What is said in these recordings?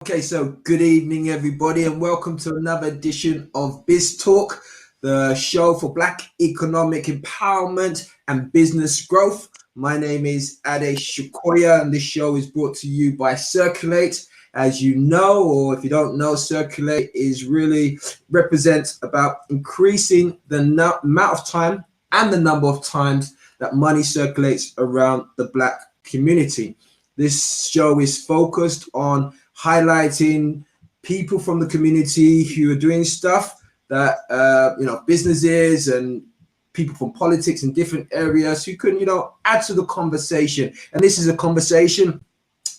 Okay, so good evening, everybody, and welcome to another edition of Biz Talk, the show for Black economic empowerment and business growth. My name is Ade Shukoya, and this show is brought to you by CirQulate. As you know, or if you don't know, CirQulate is really represents about increasing the amount of time and the number of times that money circulates around the Black community. This show is focused on highlighting people from the community who are doing stuff that businesses and people from politics in different areas who can add to the conversation. And this is a conversation.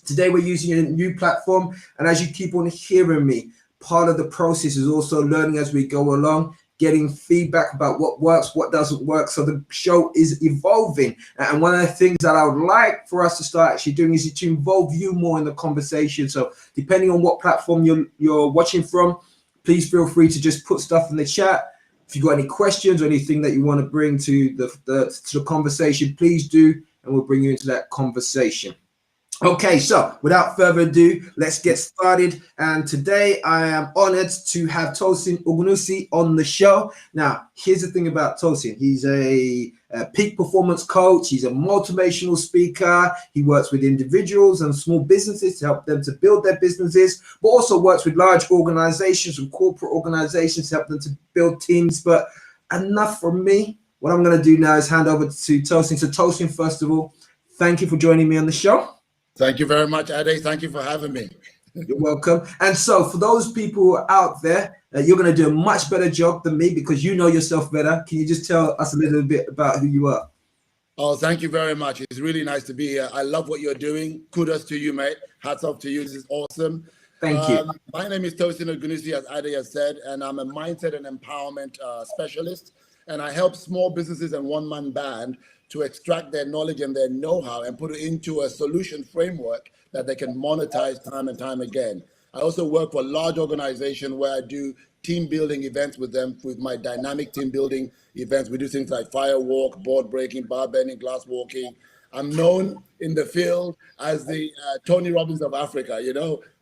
Today we're using a new platform, and as you keep on hearing me, part of the process is also learning as we go along, getting feedback about what works, what doesn't work. So the show is evolving. And one of the things that I would like for us to start actually doing is to involve you more in the conversation. So depending on what platform you're watching from, please feel free to just put stuff in the chat. If you've got any questions or anything that you want to bring to the conversation, please do, and we'll bring you into that conversation. Okay, so without further ado, let's get started. And today I am honored to have Tosin Ogunnusi on the show. Now, here's the thing about Tosin. He's a peak performance coach. He's a motivational speaker. He works with individuals and small businesses to help them to build their businesses, but also works with large organizations and corporate organizations to help them to build teams. But enough from me. What I'm going to do now is hand over to Tosin. So Tosin, first of all, thank you for joining me on the show. Thank you very much, Ade. Thank you for having me. You're welcome. And so for those people out there, you're going to do a much better job than me because you know yourself better. Can you just tell us a little bit about who you are? Oh, thank you very much. It's really nice to be here. I love what you're doing. Kudos to you, mate. Hats off to you. This is awesome. Thank you. My name is Tosin Ogunnusi, as Ade has said, and I'm a mindset and empowerment specialist. And I help small businesses and one-man band to extract their knowledge and their know-how and put it into a solution framework that they can monetize time and time again. I also work for a large organization where I do team building events with them, with my dynamic team building events. We do things like firewalk, board breaking, bar bending, glass walking. I'm known in the field as the Tony Robbins of Africa,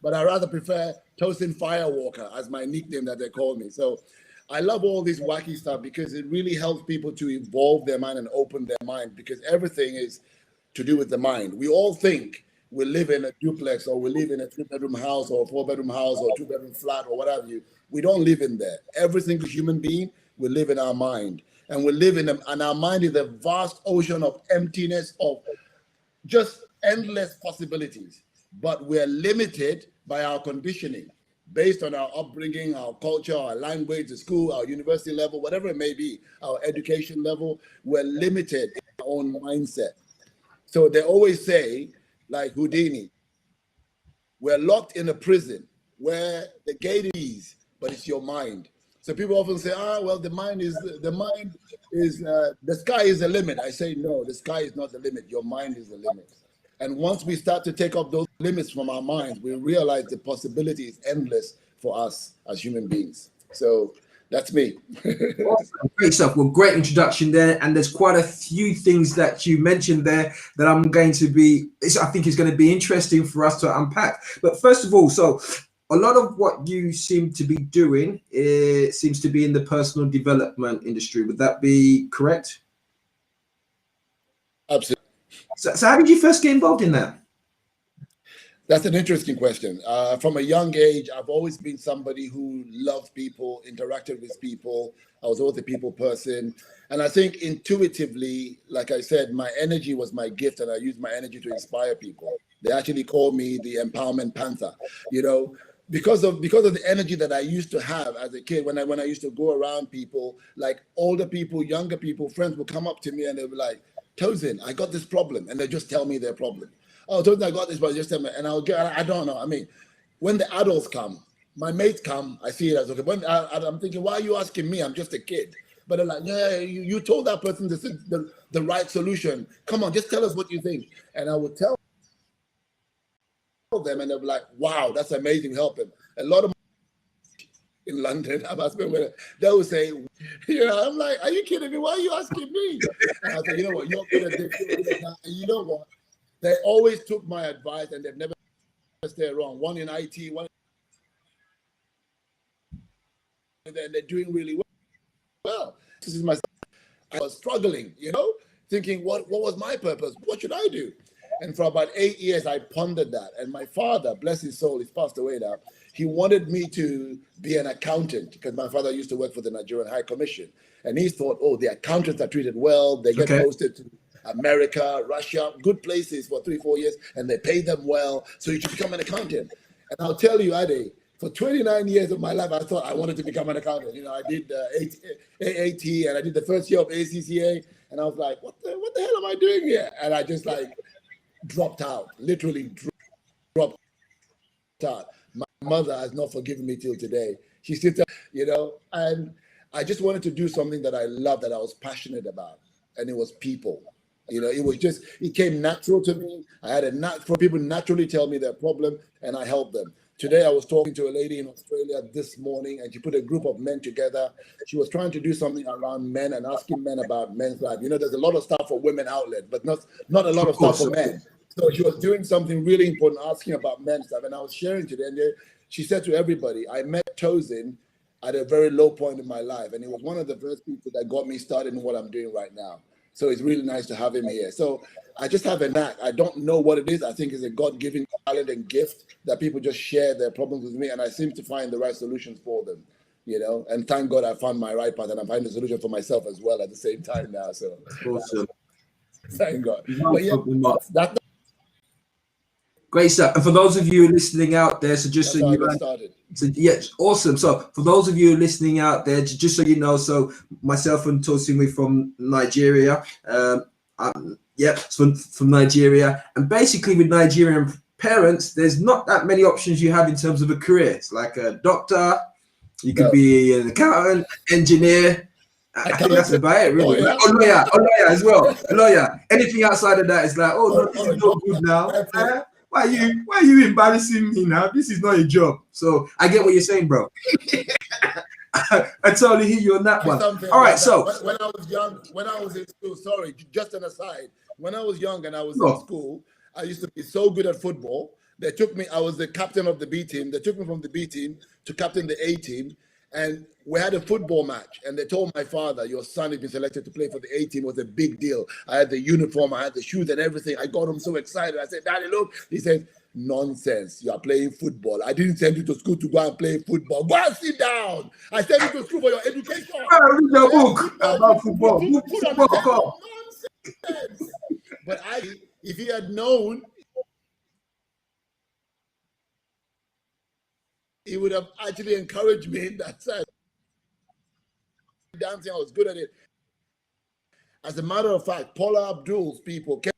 but I rather prefer Tosin Firewalker as my nickname that they call me. So I love all this wacky stuff because it really helps people to evolve their mind and open their mind, because everything is to do with the mind. We all think we live in a duplex, or we live in a 3-bedroom house or a 4-bedroom house or a 2-bedroom flat or whatever. We don't live in there. Every single human being, we live in our mind. And we live and our mind is a vast ocean of emptiness, of just endless possibilities. But we're limited by our conditioning, based on our upbringing, our culture, our language, the school, our university level, whatever it may be, our education level. We're limited in our own mindset. So they always say, like Houdini, we're locked in a prison where the gate is, but it's your mind. So people often say, the sky is the limit. I say, no, the sky is not the limit. Your mind is the limit. And once we start to take off those limits from our minds, we realize the possibility is endless for us as human beings. So that's me. Awesome. Great stuff. Well, great introduction there. And there's quite a few things that you mentioned there that I think is going to be interesting for us to unpack. But first of all, so a lot of what you seem to be doing seems to be in the personal development industry. Would that be correct? Absolutely. So how did you first get involved in that? That's an interesting question. From a young age, I've always been somebody who loved people, interacted with people. I was always a people person. And I think intuitively, like I said, my energy was my gift, and I used my energy to inspire people. They actually call me the Empowerment Panther, because of the energy that I used to have as a kid. When I used to go around people, like older people, younger people, friends would come up to me and they'd be like, Tosin, I got this problem. And they just tell me their problem. Oh, Tosin, I got this problem. Just tell me. And I don't know. I mean, when the adults come, my mates come, I see it as, okay. When I'm thinking, why are you asking me? I'm just a kid. But they're like, yeah, you told that person this is the right solution. Come on, just tell us what you think. And I would tell them, and they'll be like, wow, that's amazing, help him. A lot of in London, they will say, I'm like, are you kidding me? Why are you asking me? And I said, you know what, you're good at this, you're good at that. And you know what? They always took my advice, and they've never they're wrong. One in IT, one, and they're doing really well. This is my. I was struggling, thinking, what was my purpose? What should I do? And for about 8 years, I pondered that. And my father, bless his soul, he's passed away now. He wanted me to be an accountant because my father used to work for the Nigerian High Commission. And he thought, oh, the accountants are treated well. They get posted to America, Russia, good places for 3-4 years, and they pay them well. So you should become an accountant. And I'll tell you, Ade, for 29 years of my life, I thought I wanted to become an accountant. I did AAT and I did the first year of ACCA. And I was like, what the hell am I doing here? And I just dropped out, literally dropped out. My mother has not forgiven me till today. She still, and I just wanted to do something that I loved, that I was passionate about. And it was people. It came natural to me. I had a knack for people naturally tell me their problem and I helped them. Today, I was talking to a lady in Australia this morning, and she put a group of men together. She was trying to do something around men and asking men about men's life. There's a lot of stuff for women outlet, but not a lot of stuff for men. So she was doing something really important, asking about men's stuff. And I was sharing today, and she said to everybody, I met Tosin at a very low point in my life, and he was one of the first people that got me started in what I'm doing right now. So it's really nice to have him here. So I just have a knack. I don't know what it is. I think it's a God-given talent and gift that people just share their problems with me, and I seem to find the right solutions for them, And thank God I found my right path, and I'm finding the solution for myself as well at the same time now. So awesome. Thank God. But yeah, that's great stuff. And for those of you listening out there, so just so you know, so yes, awesome. So for those of you listening out there, just so you know, so myself and Tosin, we're from Nigeria. From Nigeria, and basically with Nigerian parents, there's not that many options you have in terms of a career. It's like a doctor, you could be an accountant, engineer. I think that's about it, really. A lawyer as well. A lawyer. Anything outside of that is like, this is not good now. Why are you embarrassing me now? This is not a job. So I get what you're saying, bro. I totally hear you on that one. All right, so when I was in school, sorry, just an aside. When I was young and I was in school, I used to be so good at football. They took me, I was the captain of the B team. They took me from the B team to captain the A team. And we had a football match, and they told my father, your son has been selected to play for the A team. It was a big deal. I had the uniform, I had the shoes and everything. I got him so excited. I said, Daddy, look. He said, nonsense. You are playing football. I didn't send you to school to go and play football. Go and sit down. I sent you to school for your education. Read your book about football. Nonsense. But if he had known, he would have actually encouraged me in that side. Dancing, I was good at it. As a matter of fact, Paula Abdul's people came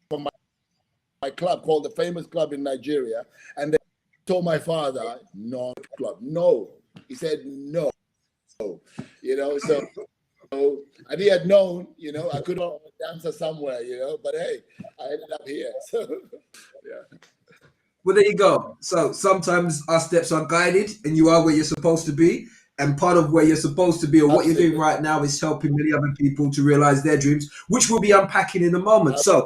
from my club called the Famous Club in Nigeria, and they told my father, no club, no. He said no. So and he had known, I could have danced somewhere, but hey, I ended up here. So yeah. Well, there you go. So sometimes our steps are guided and you are where you're supposed to be. And part of where you're supposed to be or what you're doing right now is helping many other people to realize their dreams, which we'll be unpacking in a moment. So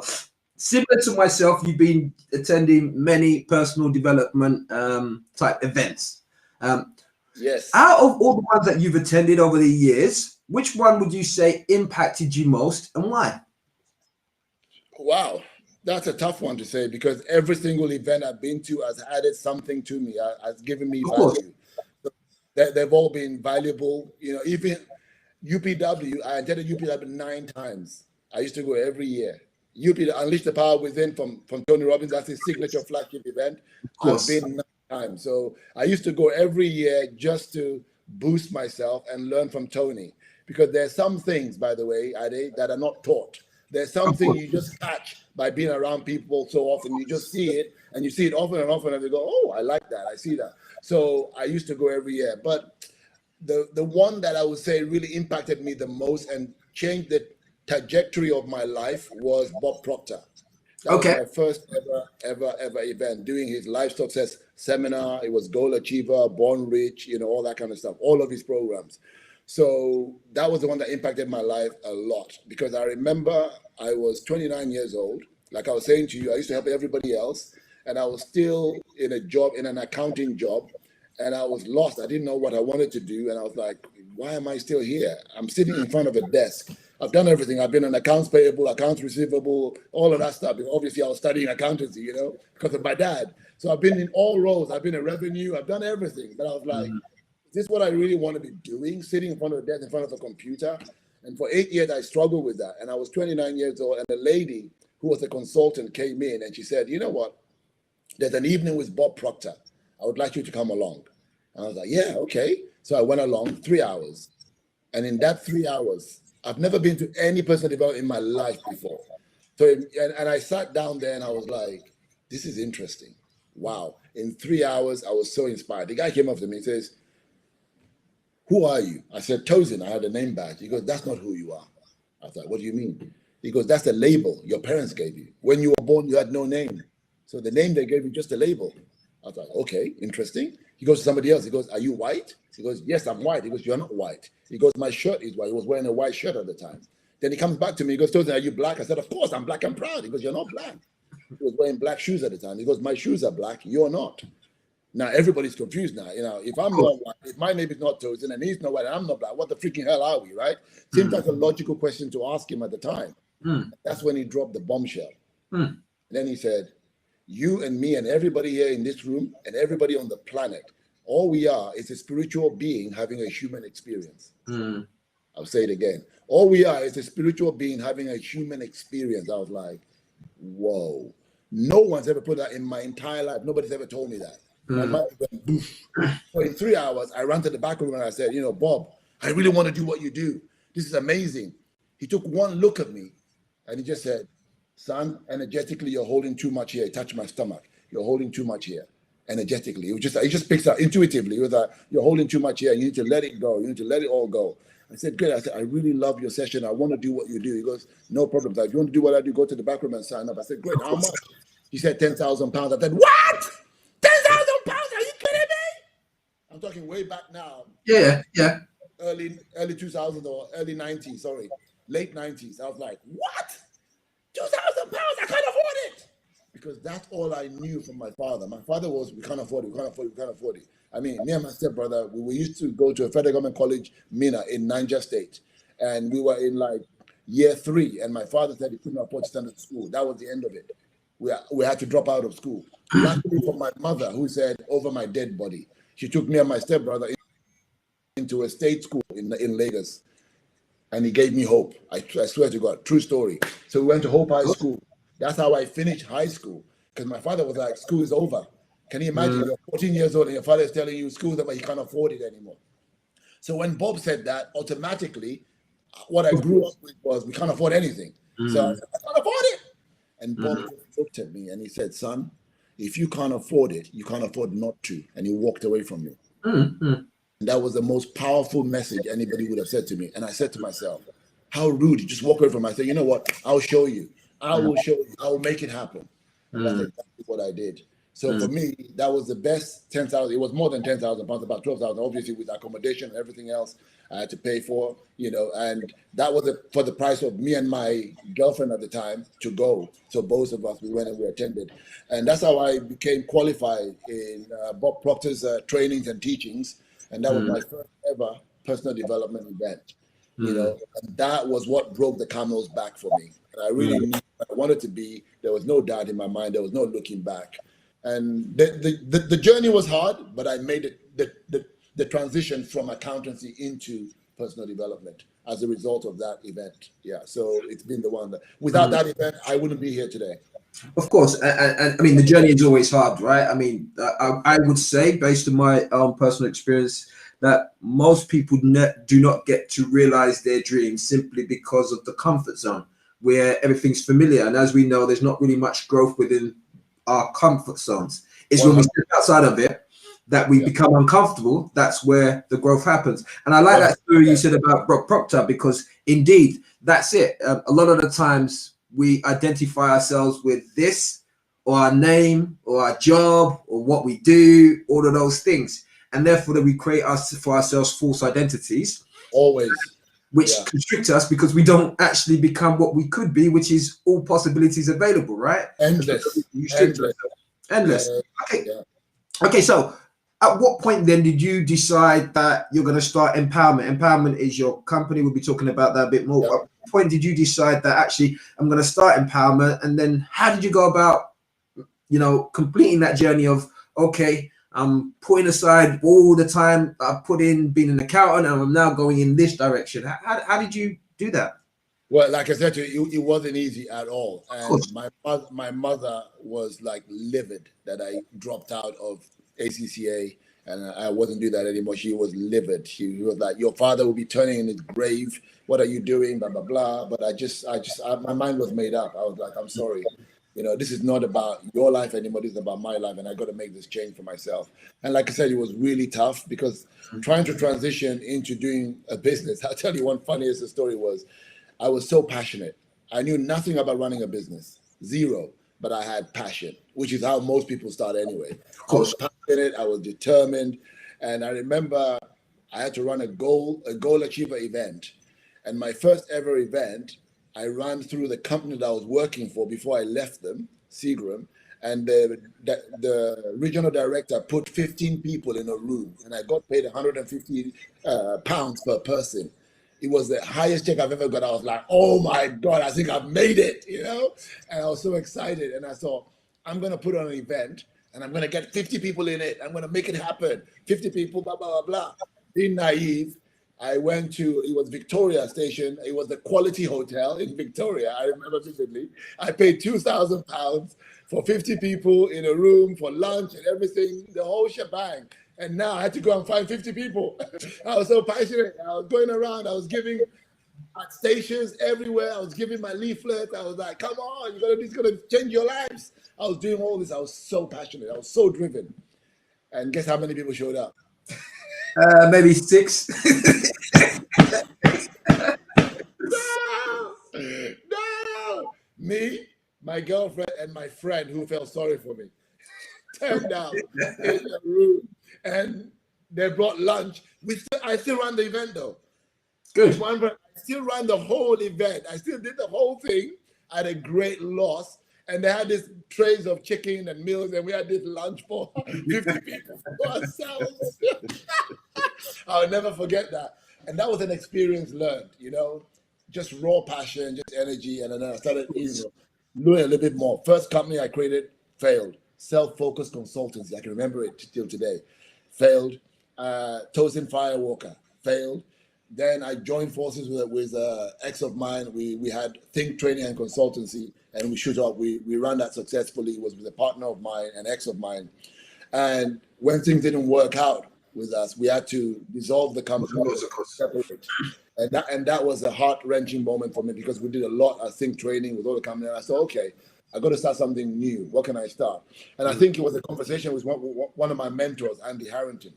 similar to myself, you've been attending many personal development type events. Yes. Out of all the ones that you've attended over the years, which one would you say impacted you most and why? Wow. That's a tough one to say because every single event I've been to has added something to me, has given me value. So they've all been valuable. Even UPW, I attended UPW 9 times. I used to go every year. Unleash the Power Within from Tony Robbins, that's his signature flagship event. I've been 9 times. So I used to go every year just to boost myself and learn from Tony. Because there's some things, by the way, Ade, that are not taught. There's something you just catch by being around people so often. You just see it, and you see it often and often, and you go, oh, I like that. I see that. So I used to go every year. But the one that I would say really impacted me the most and changed the trajectory of my life was Bob Proctor. That was my first ever event, doing his life success seminar. It was Goal Achiever, Born Rich, all that kind of stuff, all of his programs. So that was the one that impacted my life a lot because I remember I was 29 years old. Like I was saying to you, I used to help everybody else. and I was still in a job, in an accounting job, and I was lost. I didn't know what I wanted to do, and I was like, why am I still here? I'm sitting in front of a desk. I've done everything. I've been an accounts payable, accounts receivable, all of that stuff. Obviously, I was studying accountancy, you know, because of my dad. So I've been in all roles. I've been in revenue. I've done everything. But I was like, is this what I really want to be doing? Sitting in front of a desk, in front of a computer? And for 8 years, I struggled with that. And I was 29 years old. And a lady who was a consultant came in and she said, you know what? There's an evening with Bob Proctor. I would like you to come along. And I was like, yeah, okay. So I went along 3 hours. And in that 3 hours, I've never been to any personal development in my life before. So, and I sat down there and I was like, this is interesting. Wow. In 3 hours, I was so inspired. The guy came up to me and says, who are you? I said, Tosin. I had a name badge. He goes, that's not who you are. I was like, what do you mean? He goes, that's the label your parents gave you. When you were born, you had no name. So the name they gave you, just a label. I was like, okay, interesting. He goes to somebody else. He goes, are you white? He goes, yes, I'm white. He goes, you're not white. He goes, my shirt is white. He was wearing a white shirt at the time. Then he comes back to me. He goes, Tosin, are you black? I said, of course, I'm black and proud. He goes, you're not black. He was wearing black shoes at the time. He goes, my shoes are black. You're not. Now, everybody's confused now. You know, if I'm not white, if my name is not Tosin and he's not white and I'm not black, what the freaking hell are we, right? Seems like a logical question to ask him at the time. That's when he dropped the bombshell. Then he said, you and me and everybody here in this room and everybody on the planet, all we are is a spiritual being having a human experience. I'll say it again. All we are is a spiritual being having a human experience. I was like, whoa. No one's ever put that in my entire life. Nobody's ever told me that. My mind went boof. So in 3 hours, I ran to the back room and I said, you know, Bob, I really want to do what you do. This is amazing. He took one look at me and he just said, son, energetically, you're holding too much here. He touched my stomach. You're holding too much here. Energetically. He just picks up intuitively. He was like, you're holding too much here. You need to let it go. You need to let it all go. I said, great. I said, I really love your session. I want to do what you do. He goes, no problem. Like, you want to do what I do? Go to the back room and sign up. I said, great. How much? He said, 10,000 pounds. I said, what? 10,000 pounds? Are you kidding me? I'm talking way back now. Yeah. Early 2000s or early 90s, sorry. Late 90s. I was like, what? 2,000 pounds? I can't afford it. Because that's all I knew from my father. My father was, we can't afford it. I mean, me and my stepbrother, we used to go to a federal government college, Mina, in Niger State. And we were in like year 3. And my father said he couldn't afford to send us to school. That was the end of it. We had to drop out of school. Luckily for my mother, who said, over my dead body, she took me and my stepbrother into a state school in Lagos. And he gave me hope. I swear to God, true story. So we went to Hope High School. That's how I finished high school. Because my father was like, school is over. Can you imagine? You're 14 years old and your father is telling you school's over, you can't afford it anymore. So when Bob said that, automatically, what I grew up with was, we can't afford anything. So I said, I can't afford it. And Bob looked at me and he said, son, if you can't afford it, you can't afford not to. And he walked away from me. And that was the most powerful message anybody would have said to me. And I said to myself, how rude. You just walk away from me. I said, you know what? I'll show you. I will show you. I will make it happen. And that's exactly what I did. So for me, that was the best 10,000. It was more than 10,000 pounds, about 12,000. Obviously, with accommodation and everything else I had to pay for, you know, and that was for the price of me and my girlfriend at the time to go. So both of us, we went and we attended. And that's how I became qualified in Bob Proctor's trainings and teachings. And that was my first ever personal development event. You know, and that was what broke the camel's back for me. And I really knew what I wanted to be. There was no doubt in my mind. There was no looking back. And the journey was hard, but I made it the transition from accountancy into personal development as a result of that event. Yeah, so it's been the one that without that event, I wouldn't be here today. Of course, and I mean, the journey is always hard, right? I mean, I would say, based on my own personal experience, that most people do not get to realize their dreams simply because of the comfort zone, where everything's familiar. And as we know, there's not really much growth within our comfort zones. It's when we step outside of it that we become uncomfortable. That's where the growth happens. And I like that story you said about Bob Proctor, because indeed, that's it. A lot of the times we identify ourselves with this, or our name, or our job, or what we do, all of those things. And therefore, that we create for ourselves false identities. Always. Which constrict us, because we don't actually become what we could be, which is all possibilities available, right? Endless. Endless. Okay. Yeah. Okay, so at what point then did you decide that you're going to start Empowerment? Empowerment is your company. We'll be talking about that a bit more. Yeah. At what point did you decide that actually I'm going to start Empowerment? And then how did you go about, completing that journey of, okay, I'm putting aside all the time I've put in being an accountant and I'm now going in this direction. How did you do that? Well, like I said to you, it wasn't easy at all. Of And course. my mother was like livid that I dropped out of ACCA and I wasn't doing that anymore. She was livid. She was like, "Your father will be turning in his grave. What are you doing?" Blah blah blah. But my mind was made up. I was like, "I'm sorry. This is not about your life anymore. This is about my life, and I got to make this change for myself." And like I said, it was really tough because trying to transition into doing a business. I'll tell you one funniest story was, I was so passionate. I knew nothing about running a business, zero, but I had passion, which is how most people start anyway. Of I was course. passionate, I was determined, and I remember I had to run a goal achiever event. And my first ever event, I ran through the company that I was working for before I left them, Seagram, and the regional director put 15 people in a room, and I got paid 150 pounds per person. It was the highest check I've ever got. I was like, "Oh my God, I think I've made it," And I was so excited. And I thought, I'm going to put on an event and I'm going to get 50 people in it. I'm going to make it happen. 50 people, blah, blah, blah, blah. Being naive, I went to, it was Victoria Station. It was the Quality Hotel in Victoria. I remember vividly. I paid £2,000 for 50 people in a room for lunch and everything, the whole shebang. And now I had to go and find 50 people. I was so passionate. I was going around. I was giving at stations everywhere. I was giving my leaflets. I was like, "Come on, this is gonna change your lives." I was doing all this. I was so passionate. I was so driven. And guess how many people showed up? Maybe 6. No. Me, my girlfriend, and my friend who felt sorry for me turned out in the room, and they brought lunch. I still ran the event though. Good. I still ran the whole event. I still did the whole thing at a great loss. And they had this trays of chicken and meals, and we had this lunch for 50 people for ourselves. I'll never forget that. And that was an experience learned, just raw passion, just energy. And then I started learning a little bit more. First company I created failed. Self-focused consultancy. I can remember it till today. Failed. Tosin Firewalker. Failed. Then I joined forces with ex of mine. We had Think Training and Consultancy, and we shoot up. We ran that successfully. It was with a partner of mine, an ex of mine. And when things didn't work out with us, we had to dissolve the company. Separate. And that was a heart-wrenching moment for me because we did a lot of Think Training with all the company. And I said, okay, I got to start something new. What can I start? And I think it was a conversation with one of my mentors, Andy Harrington.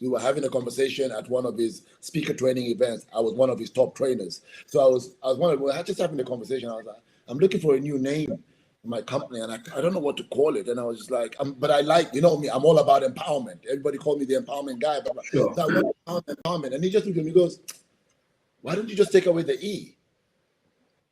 We were having a conversation at one of his speaker training events. I was one of his top trainers. So I was just having a conversation. I was like, I'm looking for a new name for my company, and I don't know what to call it. And I was just like, but I like, me, I'm all about empowerment. Everybody called me the empowerment guy. But Sure. so I went empowerment. And he just looked at me and goes, "Why don't you just take away the E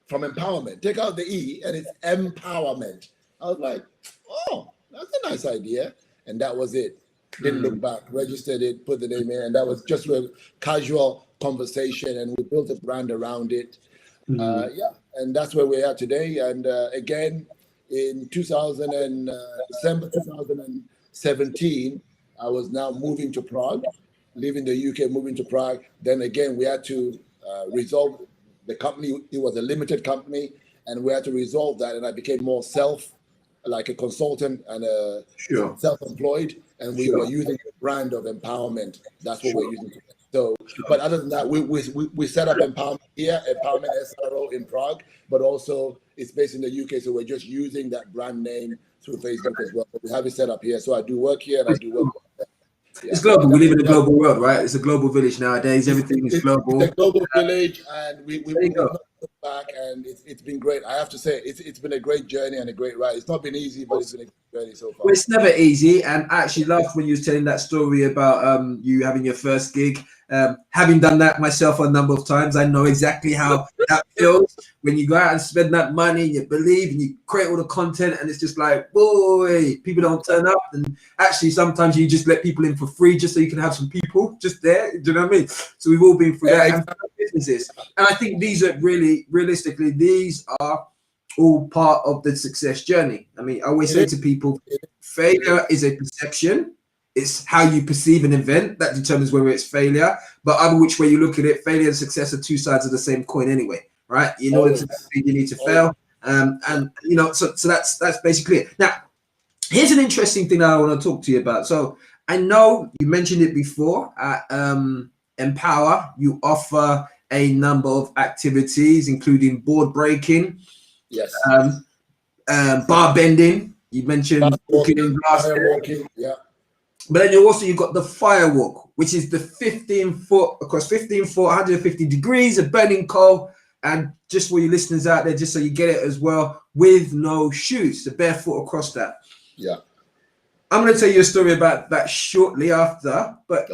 from empowerment? Take out the E and it's empowerment." I was like, "Oh, that's a nice idea." And that was it. Didn't look back, registered it, put the name in, and that was just a casual conversation, and we built a brand around it. And that's where we are today. And again, in December 2017, I was now moving to Prague, leaving the UK, moving to Prague. Then again, we had to resolve the company. It was a limited company, and we had to resolve that, and I became more like a consultant and a self-employed, and we were using the brand of empowerment. That's what we're using today. So, but other than that, we set up Empowerment here, Empowerment SRO in Prague, but also it's based in the UK, so we're just using that brand name through Facebook as well. But we have it set up here, so I do work here and I do work there. Yeah. It's global. We live in a global world, right? It's a global village nowadays. Everything is global. It's a global village, and we not look back, and it's been great. I have to say, it's been a great journey and a great ride. It's not been easy, but it's been a great journey so far. Well, it's never easy, and I actually loved when you was telling that story about you having your first gig Having done that myself a number of times, I know exactly how that feels when you go out and spend that money, you believe, and you create all the content, and it's just like, boy, people don't turn up. And actually, sometimes you just let people in for free just so you can have some people just there. Do you know what I mean? So we've all been through that. And businesses. And I think these are really, realistically, these are all part of the success journey. I mean, I always say to people, failure is a perception. It's how you perceive an event that determines whether it's failure. But either which way you look at it, failure and success are two sides of the same coin anyway, right? In order to succeed, you need to fail. And you know, so that's basically it. Now, here's an interesting thing that I want to talk to you about. So I know you mentioned it before at Empower. You offer a number of activities, including board breaking, yes, bar bending. You mentioned walking in glass. Yeah. But then you've got the Firewalk, which is the 15-foot across 15-foot, 150 degrees of burning coal. And just for your listeners out there, just so you get it as well, with no shoes, the barefoot across that. Yeah. I'm going to tell you a story about that shortly after, but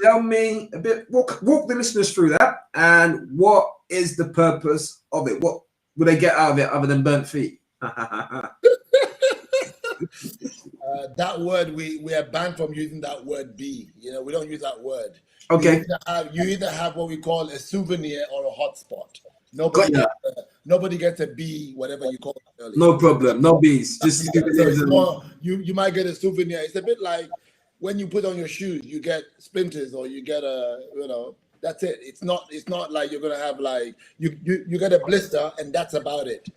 tell me a bit, walk the listeners through that, and what is the purpose of it? What will they get out of it other than burnt feet? That word, we are banned from using that word "be." You know, we don't use that word. Okay. You either have what we call a souvenir or a hotspot. Nobody gets a B, whatever you call it earlier. No problem, no B's. Just you might get a souvenir. It's a bit like when you put on your shoes, you get splinters or you get that's it. It's not like you're gonna have like you get a blister and that's about it.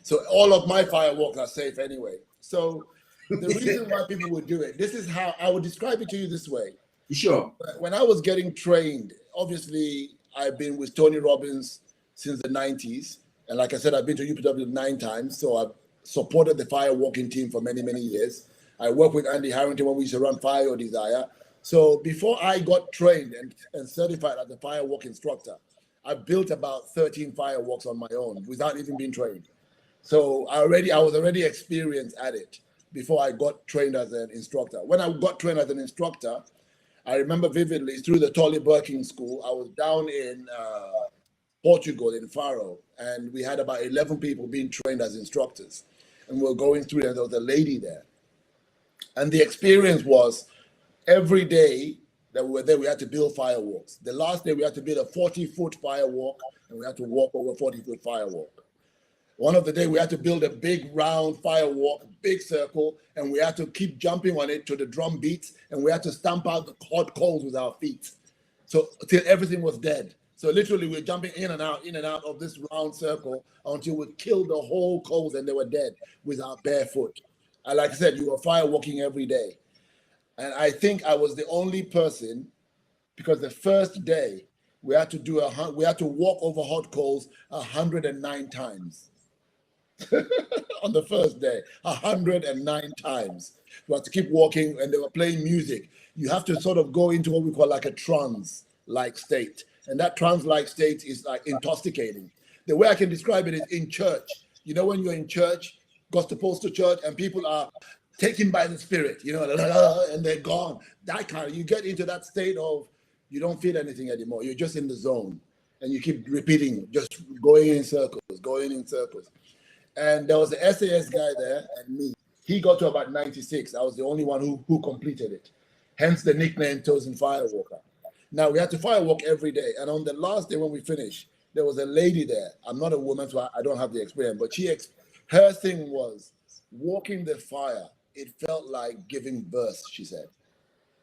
So all of my firewalks are safe anyway. So the reason why people would do it, this is how I would describe it to you this way. Sure. When I was getting trained, obviously I've been with Tony Robbins since the 90s. And like I said, I've been to UPW 9 times. So I've supported the firewalking team for many, many years. I worked with Andy Harrington when we used to run Fire Your Desire. So before I got trained and certified as a firewalk instructor, I built about 13 firewalks on my own without even being trained. So I was already experienced at it before I got trained as an instructor. When I got trained as an instructor, I remember vividly through the Tolly Birking School, I was down in Portugal, in Faro, and we had about 11 people being trained as instructors. And we were going through, and there was a lady there. And the experience was every day that we were there, we had to build firewalks. The last day, we had to build a 40-foot firewalk, and we had to walk over a 40-foot firewalk. One of the day, we had to build a big round firewalk, big circle, and we had to keep jumping on it to the drum beats, and we had to stamp out the hot coals with our feet. So till everything was dead. So literally, we're jumping in and out of this round circle until we killed the whole coals and they were dead with our barefoot. And like I said, you were firewalking every day. And I think I was the only person, because the first day we had to walk over hot coals 109 times. On the first day, 109 times. We had to keep walking, and they were playing music. You have to sort of go into what we call like a trance-like state. And that trance-like state is like intoxicating. The way I can describe it is in church. You know, when you're in church, gospel to church, and people are taken by the Spirit, and they're gone. That kind of, you get into that state of you don't feel anything anymore. You're just in the zone, and you keep repeating, just going in circles. And there was the SAS guy there and me. He got to about 96. I was the only one who completed it. Hence the nickname Tosin Firewalker. Now we had to firewalk every day. And on the last day when we finished, there was a lady there. I'm not a woman, so I don't have the experience. But her thing was walking the fire. It felt like giving birth, she said.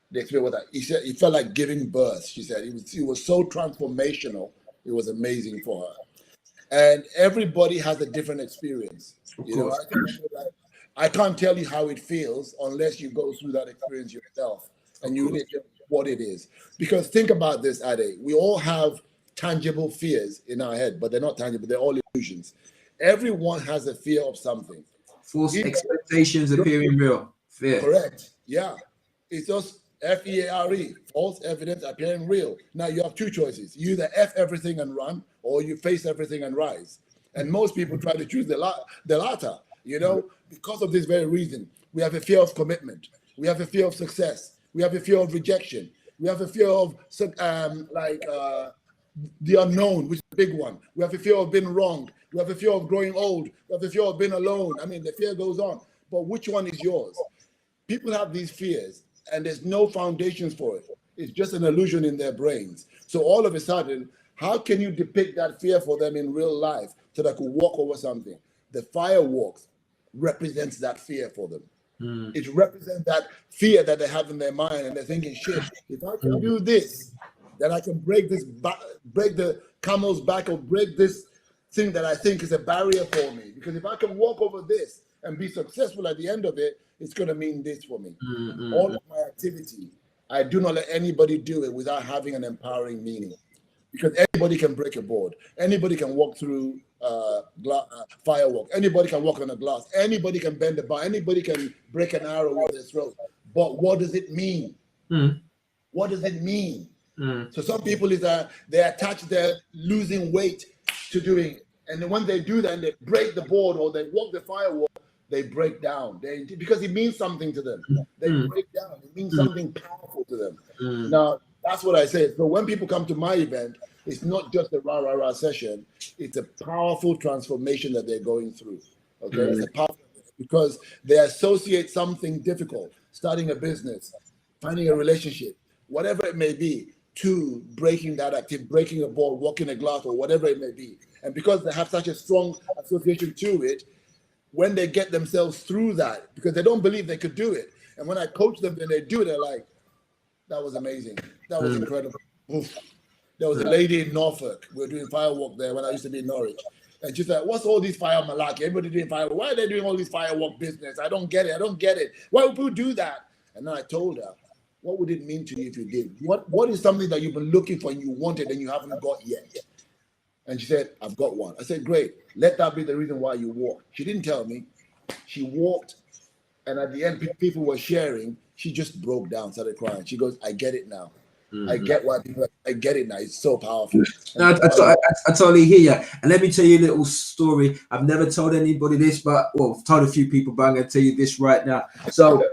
The experience was that it felt like giving birth, she said. It was so transformational. It was amazing for her. And everybody has a different experience. I can't tell you how it feels unless you go through that experience yourself and you really know what it is. Because think about this, Ade. We all have tangible fears in our head, but they're not tangible. They're all illusions. Everyone has a fear of something. False expectations appearing real. Fear. Correct. Yeah. It's just FEARE, false evidence appearing real. Now you have two choices. You either F everything and run, or you face everything and rise. And most people try to choose the latter, because of this very reason. We have a fear of commitment. We have a fear of success. We have a fear of rejection. We have a fear of the unknown, which is a big one. We have a fear of being wronged. We have a fear of growing old. We have a fear of being alone. I mean, the fear goes on. But which one is yours? People have these fears, and there's no foundations for it. It's just an illusion in their brains. So all of a sudden, how can you depict that fear for them in real life so they could walk over something? The Firewalk represents that fear for them. It represents that fear that they have in their mind, and they're thinking, shit, if I can do this, then I can break the camel's back, or break this thing that I think is a barrier for me. Because if I can walk over this and be successful at the end of it, it's going to mean this for me. All of my activity, I do not let anybody do it without having an empowering meaning. Because anybody can break a board. Anybody can walk through Firewalk. Anybody can walk on a glass. Anybody can bend a bar. Anybody can break an arrow with their throat. But what does it mean? What does it mean? So some people is they attach their losing weight to doing it. And then when they do that and they break the board or they walk the Firewalk, they break down. Because it means something to them. They break down. It means something powerful to them. Now, that's what I say. So when people come to my event, it's not just a rah-rah-rah session. It's a powerful transformation that they're going through. Okay, it's a powerful, because they associate something difficult, starting a business, finding a relationship, whatever it may be, to breaking that activity, breaking a board, walking a glass, or whatever it may be. And because they have such a strong association to it, when they get themselves through that, because they don't believe they could do it, and when I coach them and they do it, they're like, that was amazing. That was incredible. Oof. There was a lady in Norfolk. We were doing Firewalk there when I used to be in Norwich. And she's like, what's all these fire malaki? Everybody doing Firewalk. Why are they doing all these Firewalk business? I don't get it. Why would people do that? And then I told her, what would it mean to you if you did? What is something that you've been looking for and you wanted and you haven't got yet? And she said, I've got one. I said, great. Let that be the reason why you walk. She didn't tell me. She walked. And at the end, people were sharing. She just broke down, started crying. She goes, I get it now. I get why people, I get it now. It's so powerful. No, I totally hear you. And let me tell you a little story. I've never told anybody this, I've told a few people, but I'm going to tell you this right now. So,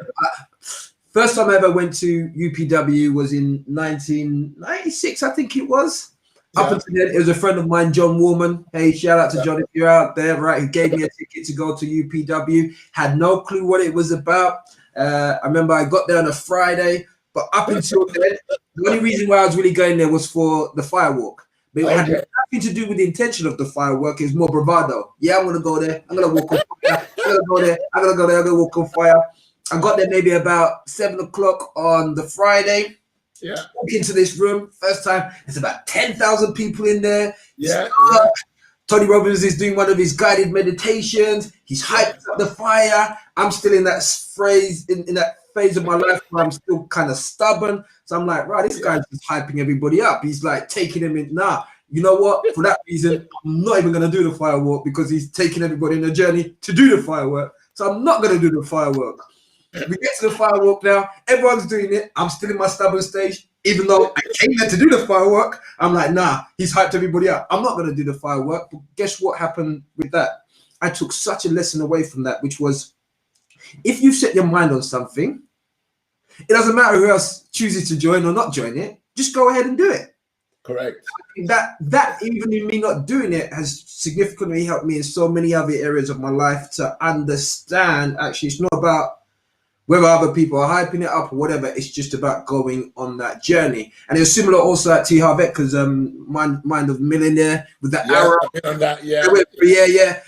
first time I ever went to UPW was in 1996, I think it was. Yeah. Up until then, it was a friend of mine, John Warman. Hey, shout out to John if you're out there, right? He gave me a ticket to go to UPW. Had no clue what it was about. I remember I got there on a Friday, but up until then, the only reason why I was really going there was for the Firewalk. But it had nothing to do with the intention of the Firewalk. It's more bravado. Yeah, I'm going to go there. I'm going to walk on fire. I'm going to go there. I'm going to go there. I'm going to walk on fire. I got there maybe about 7 o'clock on the Friday. Yeah. Walk into this room. First time, there's about 10,000 people in there. Yeah. Tony Robbins is doing one of his guided meditations. He's hyped up the fire. I'm still in that phase of my life where I'm still kind of stubborn. So I'm like, right, this guy's just hyping everybody up. He's like taking them in. Nah, you know what? For that reason, I'm not even going to do the Firewalk because he's taking everybody in a journey to do the Firework. So I'm not going to do the Firework. We get to the Firewalk now. Everyone's doing it. I'm still in my stubborn stage. Even though I came there to do the Firework, I'm like, nah, he's hyped everybody up. I'm not going to do the Firework. But guess what happened with that? I took such a lesson away from that, which was, if you set your mind on something, it doesn't matter who else chooses to join or not join it. Just go ahead and do it. Correct. That even in me not doing it has significantly helped me in so many other areas of my life to understand, actually, it's not about whether other people are hyping it up or whatever. It's just about going on that journey. And it was similar also at T. Harvey because Mind of Millionaire with that arrow. On that, yeah.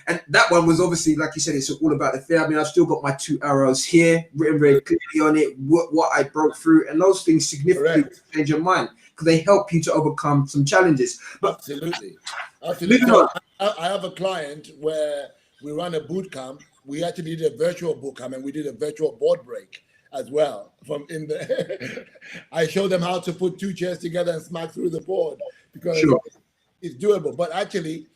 And that one was obviously, like you said, it's all about the fear. I mean, I've still got my 2 arrows here written very clearly on it, what I broke through. And those things significantly change your mind because they help you to overcome some challenges. But Absolutely. I have a client where we run a boot camp. We actually did a virtual boot camp and we did a virtual board break as well. I showed them how to put 2 chairs together and smack through the board because it's doable. But actually,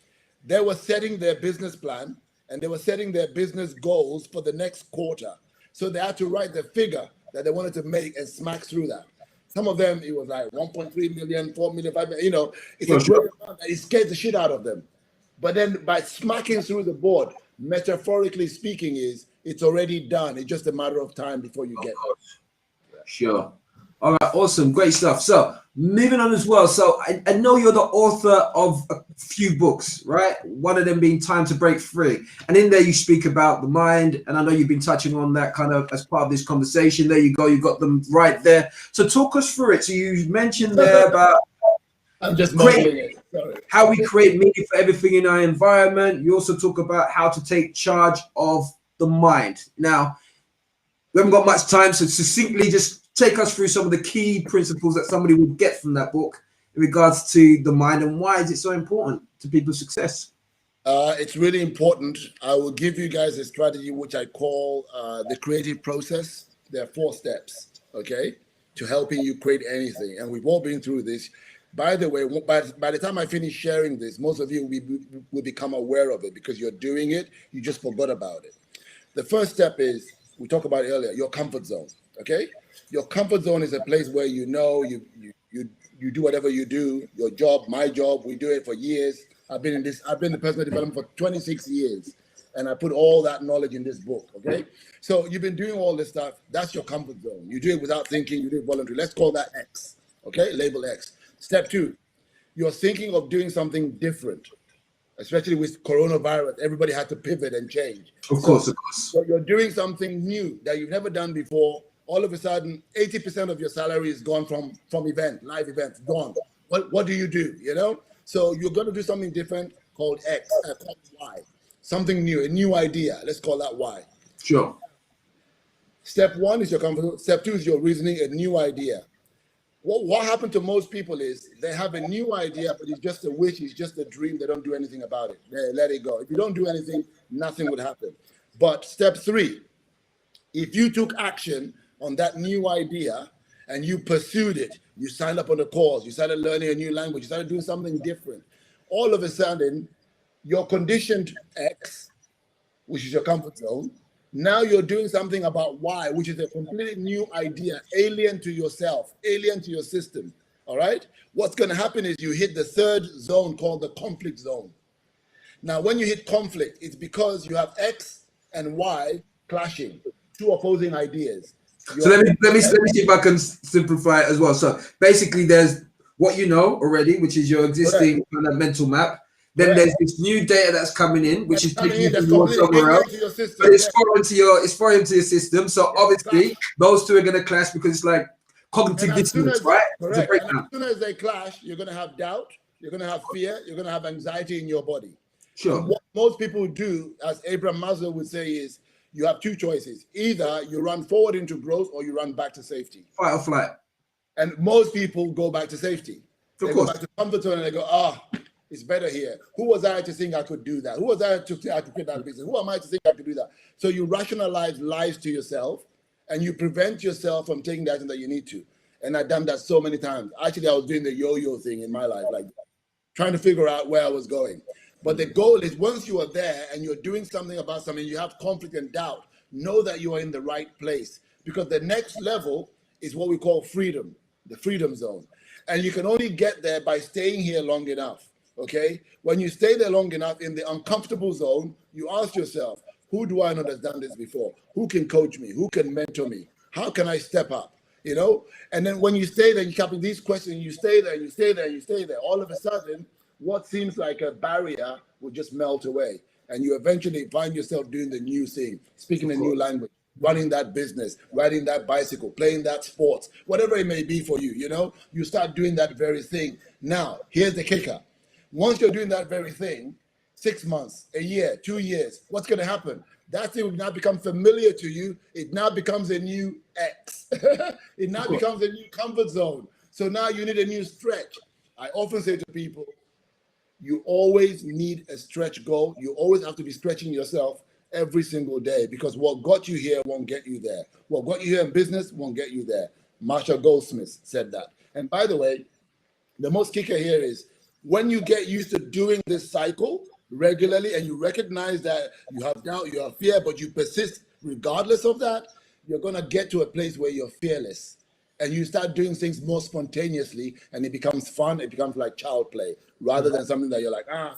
they were setting their business plan and they were setting their business goals for the next quarter. So they had to write the figure that they wanted to make and smack through that. Some of them, it was like 1.3 million, 4 million, 5 million, it's a great amount that it scared the shit out of them. But then by smacking through the board, metaphorically speaking, it's already done. It's just a matter of time before you get there. Sure. All right, awesome, great stuff. So moving on as well. So I know you're the author of a few books, right? One of them being Time to Break Free. And in there you speak about the mind. And I know you've been touching on that kind of as part of this conversation. There you go, you got them right there. So talk us through it. So you mentioned there about I'm just mumbling it. Sorry. How we create meaning for everything in our environment. You also talk about how to take charge of the mind. Now, we haven't got much time, so succinctly just take us through some of the key principles that somebody would get from that book in regards to the mind, and why is it so important to people's success? It's really important. I will give you guys a strategy which I call the creative process. There are 4 steps, okay, to helping you create anything. And we've all been through this. By the way, by the time I finish sharing this, most of you will become aware of it because you're doing it. You just forgot about it. The first step is, we talked about it earlier, your comfort zone, okay? Your comfort zone is a place where you know you do whatever you do, your job, my job, we do it for years. I've been in personal development for 26 years, and I put all that knowledge in this book, okay? So you've been doing all this stuff, that's your comfort zone. You do it without thinking, you do it voluntarily. Let's call that X, okay? Label X. Step 2, you're thinking of doing something different, especially with coronavirus. Everybody had to pivot and change. Of course. So you're doing something new that you've never done before. All of a sudden, 80% of your salary is gone from live events, gone. What do? You know? So you're going to do something different called X, called Y. Something new, a new idea. Let's call that Y. Sure. Step 1 is your comfort. Step 2 is your reasoning, a new idea. What happened to most people is they have a new idea, but it's just a wish, it's just a dream. They don't do anything about it. They let it go. If you don't do anything, nothing would happen. But step 3, if you took action on that new idea and you pursued it, you signed up on the course, you started learning a new language, you started doing something different, all of a sudden, your conditioned X, which is your comfort zone, now you're doing something about Y, which is a completely new idea, alien to yourself, alien to your system, all right? What's going to happen is you hit the 3rd zone called the conflict zone. Now, when you hit conflict, it's because you have X and Y clashing, 2 opposing ideas. So let me see if I can simplify it as well. So basically, there's what you know already, which is your existing kind of mental map. Then there's this new data that's coming in, which is taking you towards somewhere else. But it's foreign to your system. So obviously, those 2 are going to clash because it's like cognitive dissonance, right? Correct. And as soon as they clash, you're going to have doubt, you're going to have fear, you're going to have anxiety in your body. Sure. And what most people do, as Abraham Maslow would say, is you have 2 choices. Either you run forward into growth or you run back to safety. Fight or flight. And most people go back to safety. They go back to comfort zone and they go, it's better here. Who was I to think I could do that? Who was I to think I could create that business? Who am I to think I could do that? So you rationalize lies to yourself and you prevent yourself from taking the action that you need to. And I've done that so many times. Actually, I was doing the yo-yo thing in my life, like trying to figure out where I was going. But the goal is once you are there and you're doing something about something, you have conflict and doubt, know that you are in the right place. Because the next level is what we call freedom, the freedom zone. And you can only get there by staying here long enough. Okay, when you stay there long enough in the uncomfortable zone, you ask yourself, who do I know that's done this before? Who can coach me? Who can mentor me? How can I step up? You know, and then when you stay there, you keep these questions, you stay there, you stay there, you stay there. All of a sudden, what seems like a barrier will just melt away. And you eventually find yourself doing the new thing, speaking a new language, running that business, riding that bicycle, playing that sport, whatever it may be for you, you know, you start doing that very thing. Now, here's the kicker. Once you're doing that very thing, 6 months, a year, 2 years, what's going to happen? That thing will now become familiar to you. It now becomes a new X. It now becomes a new comfort zone. So now you need a new stretch. I often say to people, you always need a stretch goal. You always have to be stretching yourself every single day because what got you here won't get you there. What got you here in business won't get you there. Marshall Goldsmith said that. And by the way, the most kicker here is when you get used to doing this cycle regularly and you recognize that you have doubt, you have fear, but you persist regardless of that, you're going to get to a place where you're fearless and you start doing things more spontaneously and it becomes fun. It becomes like child play rather than something that you're like, yeah.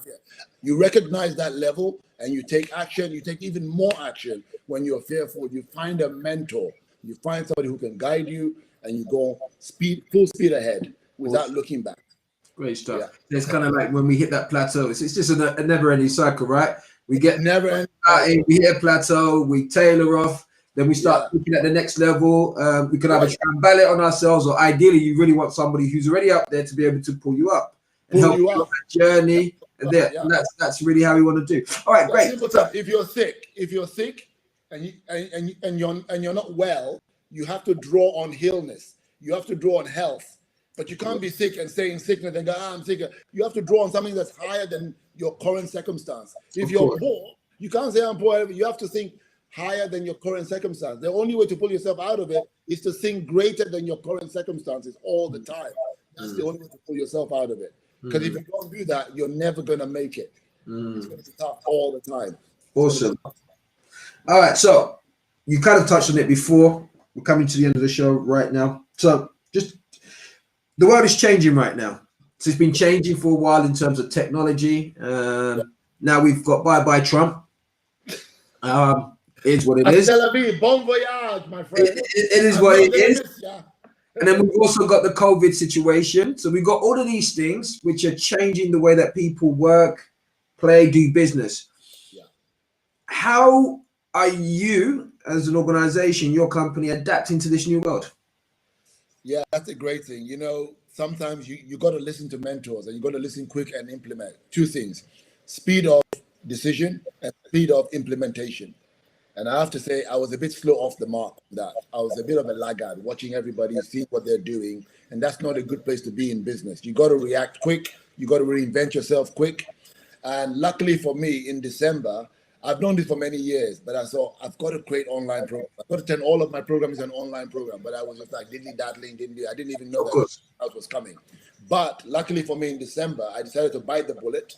You recognize that level and you take action. You take even more action when you're fearful. You find a mentor. You find somebody who can guide you and you go full speed ahead without looking back. Great stuff. Yeah. It's kind of like when we hit that plateau, it's just a never-ending cycle, right? We get Never we hit a plateau, we tailor off, then we start looking at the next level. We can either try it on ourselves, or ideally, you really want somebody who's already up there to be able to pull you up and help you on that journey. And that's really how we want to do. All right, great. So, if you're sick, and you're not well, you have to draw on healness. You have to draw on health. But you can't be sick and stay in sickness and go, I'm sick. You have to draw on something that's higher than your current circumstance. If you're poor, you can't say I'm poor. You have to think higher than your current circumstance. The only way to pull yourself out of it is to think greater than your current circumstances all the time. That's the only way to pull yourself out of it. Because if you don't do that, you're never going to make it. It's going to be tough all the time. Awesome. All right, so you kind of touched on it before. We're coming to the end of the show right now. So just the world is changing right now. So it's been changing for a while in terms of technology. Now we've got bye Trump. It's what it is. Bon voyage, my friend. It is what it is. And then we've also got the COVID situation. So we've got all of these things which are changing the way that people work, play, do business. How are you, as an organization, your company, adapting to this new world? Yeah, that's a great thing. Sometimes you got to listen to mentors, and you got to listen quick and implement. Two things: speed of decision and speed of implementation. And I have to say, I was a bit slow off the mark with that. I was a bit of a laggard, watching everybody, seeing what they're doing. And that's not a good place to be in business. You got to react quick. You got to reinvent yourself quick. And luckily for me, in December, I've known this for many years, but I saw I've got to create online programs. I've got to turn all of my programs into an online program. But I was just like diddly-daddling, I didn't even know that was coming. But luckily for me, in December, I decided to bite the bullet,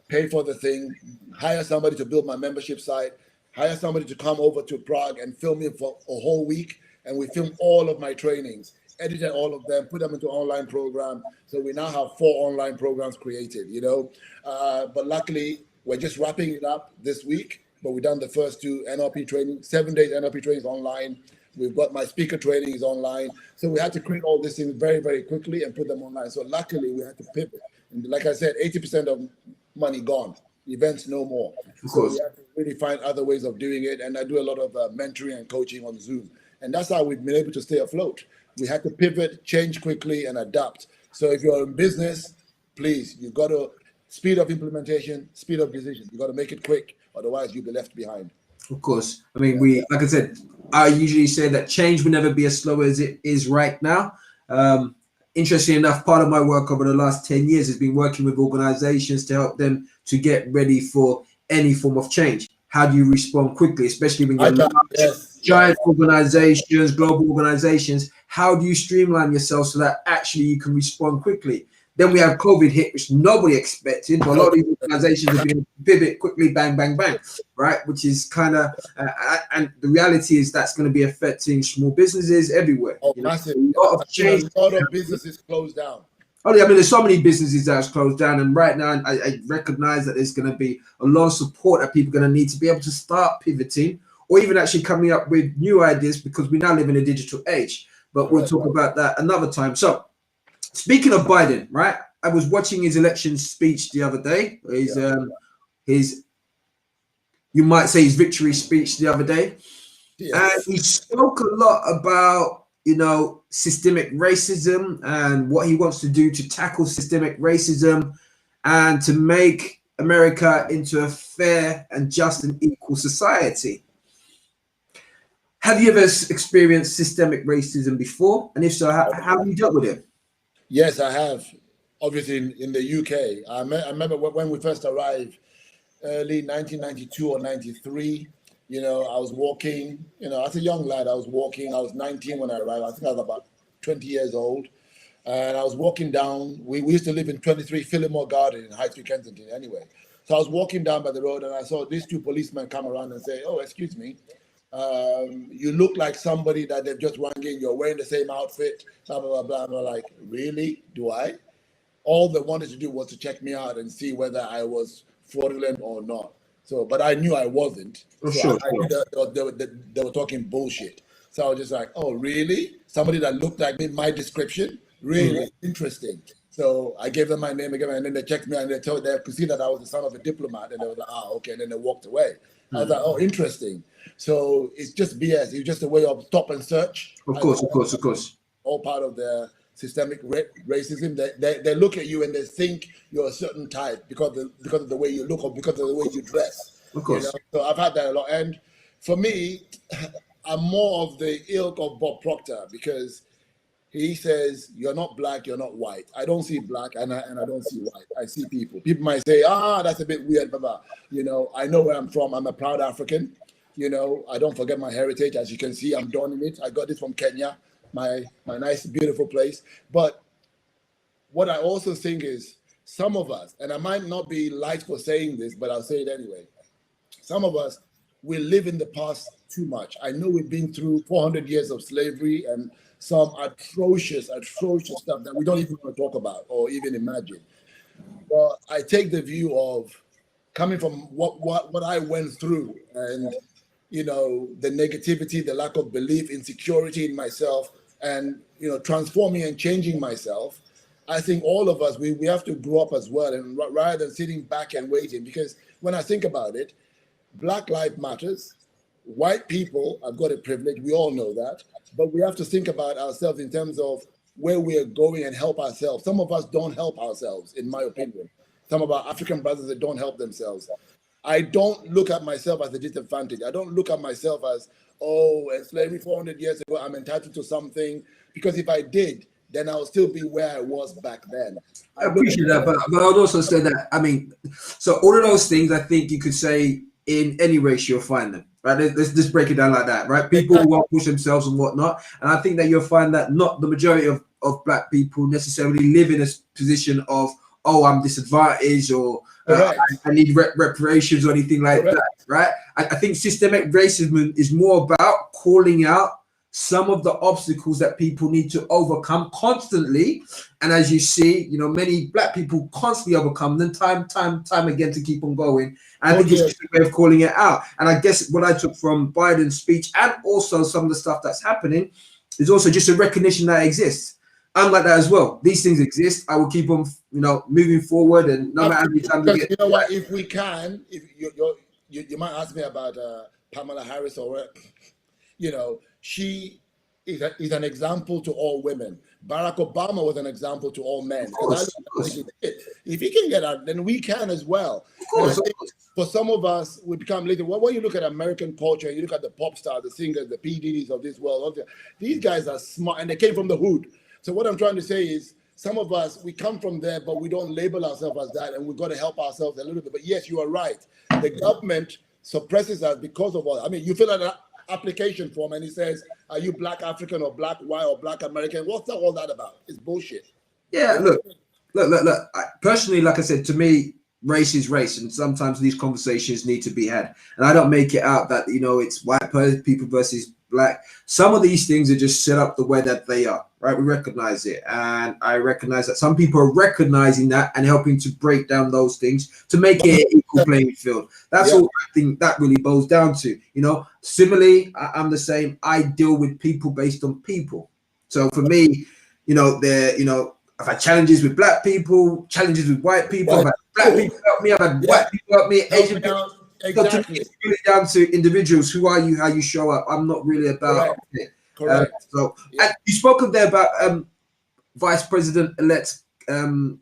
pay for the thing, hire somebody to build my membership site, hire somebody to come over to Prague and film me for a whole week. And we filmed all of my trainings, edited all of them, put them into an online program. So we now have 4 online programs created, But luckily, we're just wrapping it up this week, but we've done the first 2 NLP training, 7 days NLP trainings online. We've got my speaker training is online. So we had to create all these things very, very quickly and put them online. So luckily we had to pivot. And like I said, 80% of money gone, events no more. So we have to really find other ways of doing it. And I do a lot of mentoring and coaching on Zoom. And that's how we've been able to stay afloat. We had to pivot, change quickly, and adapt. So if you're in business, please, you've got to speed of implementation, speed of decision. You got to make it quick, otherwise you'll be left behind. Of course. I mean, like I said, I usually say that change will never be as slow as it is right now. Interestingly enough, part of my work over the last 10 years has been working with organizations to help them to get ready for any form of change. How do you respond quickly, especially when you're giant organizations, global organizations? How do you streamline yourself so that actually you can respond quickly? Then we have COVID hit, which nobody expected, but a lot of these organizations have been able to pivot quickly, bang, bang, bang, right? Which is kind of, and the reality is that's going to be affecting small businesses everywhere. Massive. A lot of businesses closed down. Oh, yeah, I mean, there's so many businesses that have closed down, and right now I recognize that there's going to be a lot of support that people are going to need to be able to start pivoting, or even actually coming up with new ideas, because we now live in a digital age. But we'll talk about that another time. So, speaking of Biden, right? I was watching his election speech the other day. His you might say his victory speech the other day, and he spoke a lot about systemic racism and what he wants to do to tackle systemic racism and to make America into a fair and just and equal society. Have you ever experienced systemic racism before? And if so, how have you dealt with it? Yes, I have. Obviously, in the UK. I remember when we first arrived, early 1992 or 93. I was walking, as a young lad, I was walking. I was 19 when I arrived. I think I was about 20 years old. And I was walking down. We used to live in 23 Phillimore Garden in High Street, Kensington, anyway. So I was walking down by the road, and I saw these 2 policemen come around and say, "Oh, excuse me. You look like somebody that they've just run in. You're wearing the same outfit, blah, blah, blah, blah." And I'm like, really? Do I? All they wanted to do was to check me out and see whether I was fraudulent or not. So, but I knew I wasn't. I knew that they were talking bullshit. So I was just like, oh, really? Somebody that looked like me, my description? Really interesting. So I gave them my name again, and then they checked me and they could see that I was the son of a diplomat, and they were like, ah, okay, and then they walked away. I was like, oh, interesting. So it's just BS. It's just a way of stop and search. Of course, of course, of course. All part of their systemic racism. They look at you and they think you're a certain type because of the way you look or because of the way you dress. Of course. You know? So I've had that a lot. And for me, I'm more of the ilk of Bob Proctor because he says, you're not black, you're not white. I don't see black and I don't see white. I see people. People might say, that's a bit weird, blah. You know, I know where I'm from. I'm a proud African. You know, I don't forget my heritage. As you can see, I'm donning it. I got this from Kenya, my nice, beautiful place. But what I also think is some of us, and I might not be liked for saying this, but I'll say it anyway. Some of us, we live in the past too much. I know we've been through 400 years of slavery and some atrocious stuff that we don't even want to talk about or even imagine. But I take the view of coming from what I went through and, you know, the negativity, the lack of belief, insecurity in myself, and, you know, transforming and changing myself. I think all of us, we have to grow up as well, and rather than sitting back and waiting, because when I think about it, Black Lives Matters, white people have got a privilege, we all know that, but we have to think about ourselves in terms of where we are going and help ourselves. Some of us don't help ourselves, in my opinion. Some of our African brothers that don't help themselves. I don't look at myself as a disadvantage. I don't look at myself as, slavery 400 years ago, I'm entitled to something, because if I did, then I'll still be where I was back then. I appreciate that, but I would also say that, I mean, so all of those things, I think you could say in any race you'll find them, right? Let's just break it down like that, right? People who won't push themselves and whatnot, and I think that you'll find that not the majority of black people necessarily live in a position of, I'm disadvantaged or I need reparations or anything like that, right? I think systemic racism is more about calling out some of the obstacles that people need to overcome constantly. And as you see, you know, many black people constantly overcome them time again to keep on going. And I think it's just a way of calling it out. And I guess what I took from Biden's speech and also some of the stuff that's happening is also just a recognition that it exists. I'm like that as well. These things exist. I will keep on, you know, moving forward, and no matter how many times we get. You know what? If we can, if you might ask me about Pamela Harris, or you know, she is an example to all women. Barack Obama was an example to all men. If he can get out, then we can as well. Of course. For some of us, we become later. When you look at American culture, you look at the pop stars, the singers, the P. Diddy's of this world. These guys are smart, and they came from the hood. So what I'm trying to say is, some of us, we come from there, but we don't label ourselves as that, and we've got to help ourselves a little bit. But yes, you are right. The government suppresses us because of all. I mean, you fill out an application form, and it says, "Are you Black African or Black white or Black American?" What's all that about? It's bullshit. Yeah, look. Personally, like I said, to me, race is race, and sometimes these conversations need to be had. And I don't make it out that, you know, it's white people versus black. Some of these things are just set up the way that they are, right? We recognize it, and I recognize that some people are recognizing that and helping to break down those things to make it an equal playing field. That's all I think that really boils down to. You know, similarly, I'm the same. I deal with people based on people. So for me, you know, I've had challenges with black people, challenges with white people. I've had black people help me. I've had white people help me. Asian people. Exactly. So it's really down to individuals. Who are you? How you show up? I'm not really about it. Correct. And you spoke of there about Vice President-elect Kamala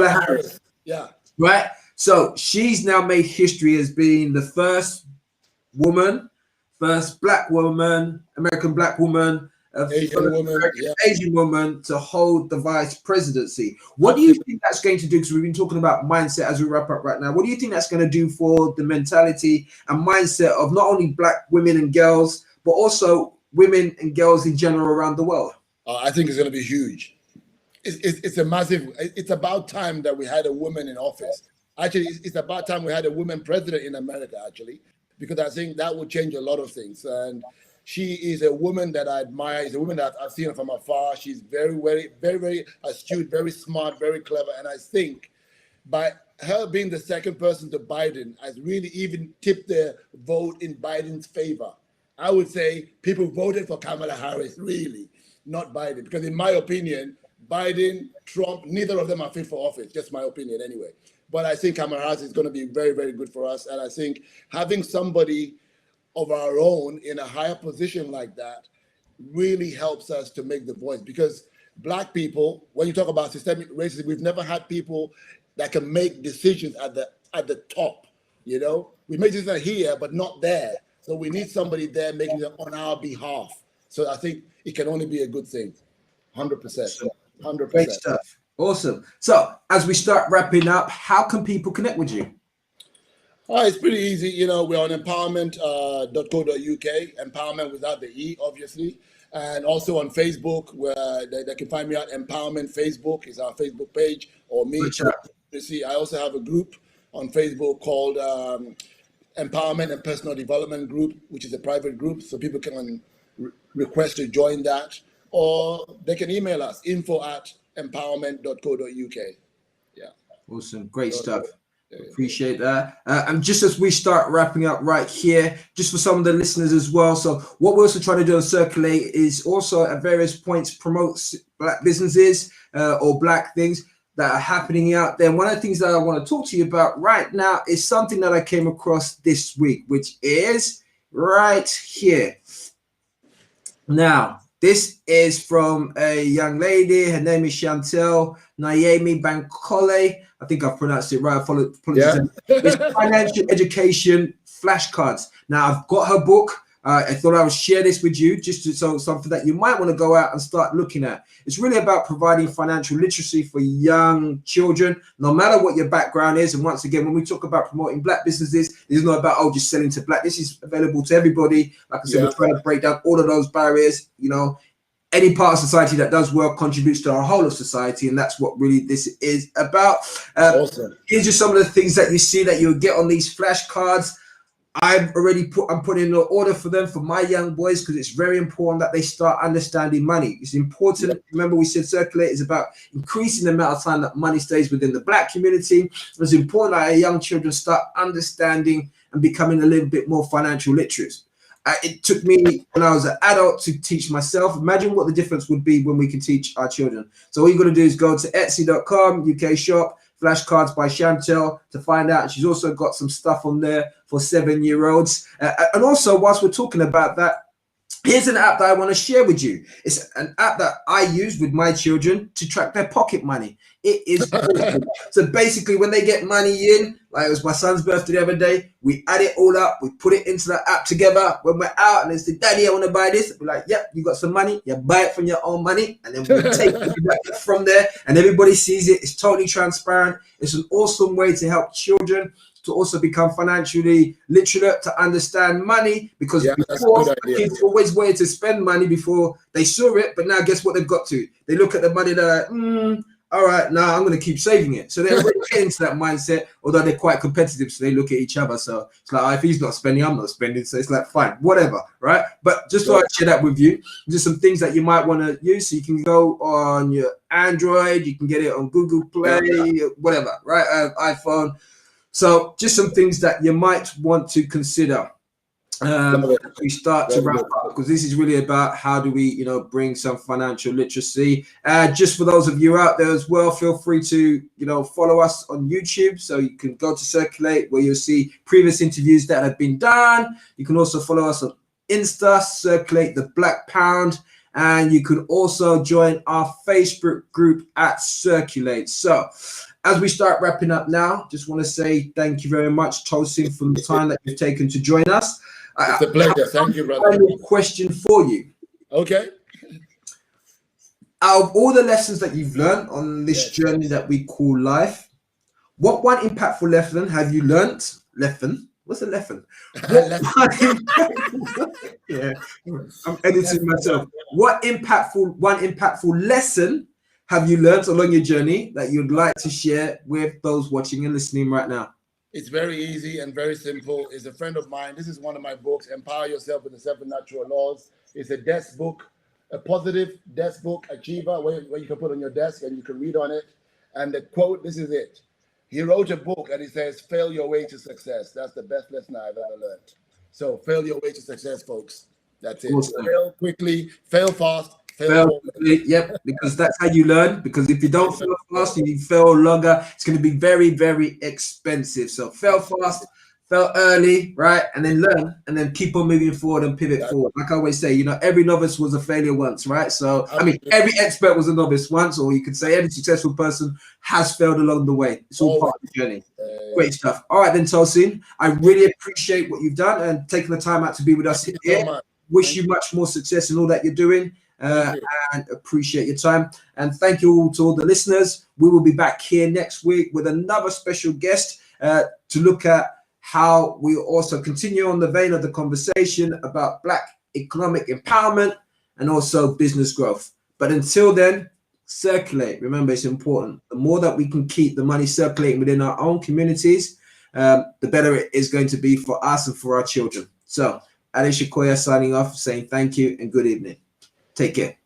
Harris. Yeah. Right. So she's now made history as being the first black woman, American black woman, Asian woman to hold the vice presidency. What do you think that's going to do? Because we've been talking about mindset as we wrap up right now. What do you think that's going to do for the mentality and mindset of not only black women and girls, but also women and girls in general around the world? I think it's going to be huge. It's a massive. It's about time that we had a woman in office. Actually, it's about time we had a woman president in America. Actually, because I think that would change a lot of things. And she is a woman that I admire. She's a woman that I've seen her from afar. She's very, very, very, very astute, very smart, very clever. And I think by her being the second person to Biden has really even tipped the vote in Biden's favor. I would say people voted for Kamala Harris, really, not Biden. Because in my opinion, Biden, Trump, neither of them are fit for office. Just my opinion anyway. But I think Kamala Harris is going to be very, very good for us. And I think having somebody of our own in a higher position like that really helps us to make the voice. Because Black people, when you talk about systemic racism, we've never had people that can make decisions at the top. You know, we make decisions here, but not there. So we need somebody there making it on our behalf. So I think it can only be a good thing. 100%. 100%. Great stuff. Awesome. So as we start wrapping up, how can people connect with you? It's pretty easy. You know, we're on empowerment.co.uk, empowerment without the E, obviously. And also on Facebook, where they can find me at Empowerment Facebook is our Facebook page, or me. You see, I also have a group on Facebook called Empowerment and Personal Development Group, which is a private group. So people can request to join that, or they can email us, info@empowerment.co.uk. Yeah. Awesome. Great stuff. Appreciate that. And just as we start wrapping up right here, just for some of the listeners as well. So what we're also trying to do on CirQulate is also at various points promote Black businesses or Black things that are happening out there. And one of the things that I want to talk to you about right now is something that I came across this week, which is right here. Now, this is from a young lady. Her name is Chantel Naomi Bankole. I think I've pronounced it right. It's financial education flashcards. Now, I've got her book. I thought I would share this with you so something that you might want to go out and start looking at. It's really about providing financial literacy for young children, no matter what your background is. And once again, when we talk about promoting Black businesses, it's not about, just selling to Black. This is available to everybody. Like I said, we're trying to break down all of those barriers. You know, any part of society that does work contributes to our whole of society, and that's what really this is about. Awesome. Here's just some of the things that you see that you'll get on these flashcards. I'm putting in an order for them for my young boys, because it's very important that they start understanding money. It's important. Yeah. Remember, we said CirQulate is about increasing the amount of time that money stays within the Black community. It's important that our young children start understanding and becoming a little bit more financial literate. It took me when I was an adult to teach myself. Imagine what the difference would be when we can teach our children. So all you got to do is go to Etsy.com, UK shop, flashcards by Chantel to find out. She's also got some stuff on there for 7-year-olds. And also, whilst we're talking about that, here's an app that I want to share with you. It's an app that I use with my children to track their pocket money. It is awesome. So basically, when they get money in, like it was my son's birthday the other day, we add it all up, we put it into the app together. When we're out and they say, "Daddy, I want to buy this," we're like, "Yep, you got some money. You buy it from your own money," and then we take it from there, and everybody sees it. It's totally transparent. It's an awesome way to help children to also become financially literate, to understand money, because before, kids always wanted to spend money before they saw it, but now guess what they've got to? They look at the money, they're like, all right, now I'm going to keep saving it. So they're already getting into that mindset, although they're quite competitive, so they look at each other. So it's like, if he's not spending, I'm not spending. So it's like, fine, whatever, right? But just thought I'd share that with you. Just some things that you might want to use. So you can go on your Android, you can get it on Google Play, whatever, right? iPhone. So just some things that you might want to consider. We start to wrap up, because this is really about how do we, bring some financial literacy. Just for those of you out there as well, feel free to, follow us on YouTube. So you can go to CirQulate, where you'll see previous interviews that have been done. You can also follow us on Insta, CirQulate the Black Pound. And you can also join our Facebook group at CirQulate. So as we start wrapping up now, just want to say thank you very much, Tosin, for the time that you've taken to join us. It's a pleasure. Thank you, brother. I have a question for you. Okay. Out of all the lessons that you've learned on this journey that we call life, what one impactful lesson have you learned? Lesson? What's a lesson? Yeah, I'm editing myself. One impactful lesson have you learned along your journey that you'd like to share with those watching and listening right now? It's very easy and very simple. It's a friend of mine. This is one of my books, Empower Yourself with the 7 Natural Laws. It's a desk book, a positive desk book achiever, where you can put on your desk and you can read on it. And the quote, this is it. He wrote a book and he says, "Fail your way to success." That's the best lesson I've ever learned. So fail your way to success, folks. That's it. Awesome. Fail quickly, fail fast, fail quickly. Yep, because that's how you learn. Because if you don't fail fast and you fail longer, it's going to be very, very expensive. So fail fast, fail early, right? And then learn and then keep on moving forward and pivot forward. Like I always say, every novice was a failure once, right? So, I mean, every expert was a novice once, or you could say every successful person has failed along the way. It's all part of the journey. Great stuff. All right, then, Tosin, I really appreciate what you've done and taking the time out to be with us here. Wish you much more success in all that you're doing. And appreciate your time. And thank you all to all the listeners. We will be back here next week with another special guest to look at how we also continue on the vein of the conversation about Black economic empowerment and also business growth. But until then, circulate. Remember, it's important. The more that we can keep the money circulating within our own communities, the better it is going to be for us and for our children. So, Ade Shakoya signing off, saying thank you and good evening. Take care.